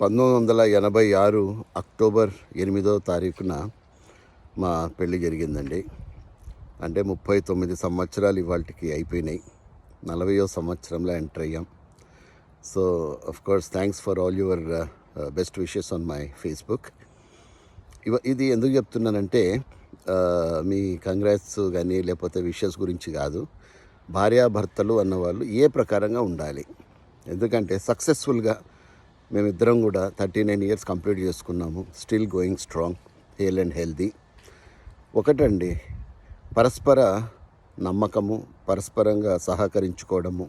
1986 October 8వ తారీఖున మా పెళ్ళి జరిగిందండి. అంటే 39 సంవత్సరాలు ఇవాళకి అయిపోయినాయి. 40వ సంవత్సరంలో ఎంటర్ అయ్యాం. So of course thanks for all your best wishes on my Facebook. ఇది ఎందుకు చెప్తున్నానంటే మీ కంగ్రాట్స్ కానీ లేకపోతే విషెస్ గురించి కాదు. భార్యాభర్తలు అన్నవాళ్ళు ఏ ప్రకారంగా ఉండాలి. ఎందుకంటే సక్సెస్ఫుల్గా మేమిద్దరం కూడా 39 ఇయర్స్ కంప్లీట్ చేసుకున్నాము. Still going strong, hell and healthy. ఒకటండి, పరస్పర నమ్మకము, పరస్పరంగా సహకరించుకోవడము,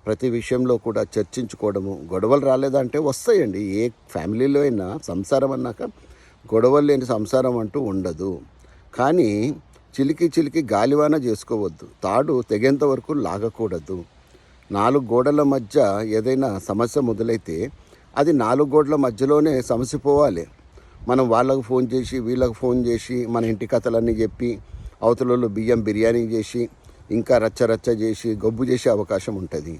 ప్రతి విషయంలో కూడా చర్చించుకోవడము. గొడవలు రాలేదంటే వస్తాయండి. ఏ ఫ్యామిలీలో అయినా సంసారం అన్నాక గొడవలు లేని సంసారం అంటూ ఉండదు. కానీ చిలికి గాలివాన చేసుకోవద్దు. తాడు తెగేంత వరకు లాగకూడదు. 4 గోడల మధ్య ఏదైనా సమస్య మొదలైతే అది 4 గోడల మధ్యలోనే సమసిపోవాలి. మనం వాళ్ళకు ఫోన్ చేసి వీళ్ళకు ఫోన్ చేసి మన ఇంటి కథలన్నీ చెప్పి అవతలలో బిర్యానీ చేసి ఇంకా రచ్చ చేసి గబ్బు చేసే అవకాశం ఉంటుంది.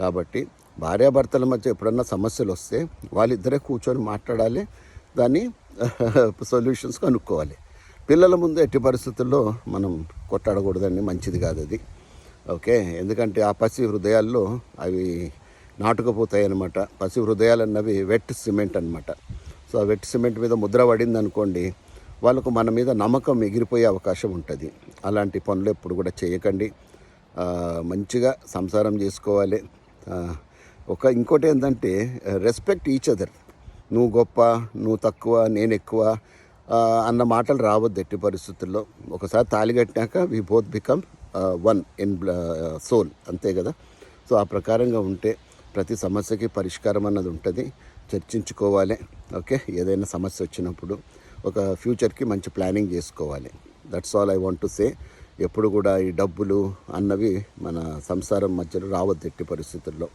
కాబట్టి భార్యాభర్తల మధ్య ఎప్పుడన్నా సమస్యలు వస్తే వాళ్ళిద్దరే కూర్చొని మాట్లాడాలి, దాన్ని సొల్యూషన్స్ కనుక్కోవాలి. పిల్లల ముందు ఎట్టి పరిస్థితుల్లో మనం కొట్టాడకూడదండి, మంచిది కాదు అది. ఓకే, ఎందుకంటే ఆ పసి హృదయాల్లో అవి నాటుకుపోతాయి అన్నమాట. పసి హృదయాలు అన్నవి వెట్ సిమెంట్ అనమాట. సో ఆ వెట్ సిమెంట్ మీద ముద్ర పడింది అనుకోండి, వాళ్ళకు మన మీద నమ్మకం ఎగిరిపోయే అవకాశం ఉంటుంది. అలాంటి పనులు ఎప్పుడు కూడా చేయకండి. మంచిగా సంసారం చేసుకోవాలి. ఇంకోటి ఏంటంటే రెస్పెక్ట్ ఈచ్ అదర్. నువ్వు గొప్ప, నువ్వు తక్కువ, నేను ఎక్కువ అన్న మాటలు రావద్దు ఎట్టి పరిస్థితుల్లో. ఒకసారి తాళి కట్టినాక we both become one in soul, అంతే కదా. సో ఆ ప్రకారంగా ఉంటే ప్రతి సమస్యకి పరిష్కారం అన్నది ఉంటుంది. చర్చించుకోవాలి. ఓకే, ఏదైనా సమస్య వచ్చినప్పుడు ఒక ఫ్యూచర్కి మంచి ప్లానింగ్ చేసుకోవాలి. That's all I want to say. ఎప్పుడు కూడా ఈ డబ్బులు అన్నవి మన సంసారం మధ్యలో రావద్దు ఎట్టి పరిస్థితుల్లో.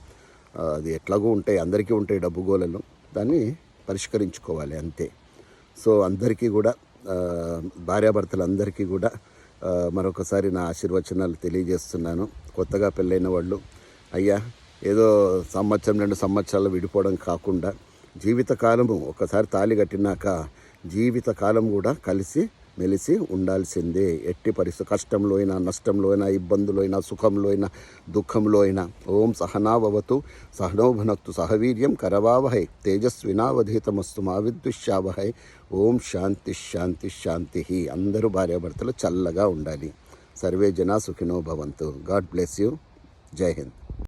అది ఎట్లాగో ఉంటాయి, అందరికీ ఉంటాయి డబ్బు గోళలు. దాన్ని పరిష్కరించుకోవాలి అంతే. సో అందరికీ కూడా, భార్యాభర్తలందరికీ కూడా మరొకసారి నా ఆశీర్వచనాలు తెలియజేస్తున్నాను. కొత్తగా పెళ్ళైన వాళ్ళు, అయ్యా ఏదో సంవత్సరం 2 సంవత్సరాలు విడిపోవడం కాకుండా జీవితకాలము ఒకసారి తాళి కట్టినాక జీవితకాలం కూడా కలిసి మెలిసి ఉండాల్సిందే. ఎట్టి పరిస్థితి, కష్టంలో అయినా, నష్టంలో అయినా, ఇబ్బందులో అయినా, సుఖంలో అయినా, దుఃఖంలో అయినా. ఓం సహనావవతు సహనో భునక్తు సహవీర్యం కరవావహై తేజస్వినావధీతమస్తు మా విద్విషావహై. ఓం శాంతి శాంతి శాంతి. అందరూ భార్యాభర్తలు చల్లగా ఉండాలి. సర్వే జనా సుఖినో భవంతు. God bless you. జై హింద్.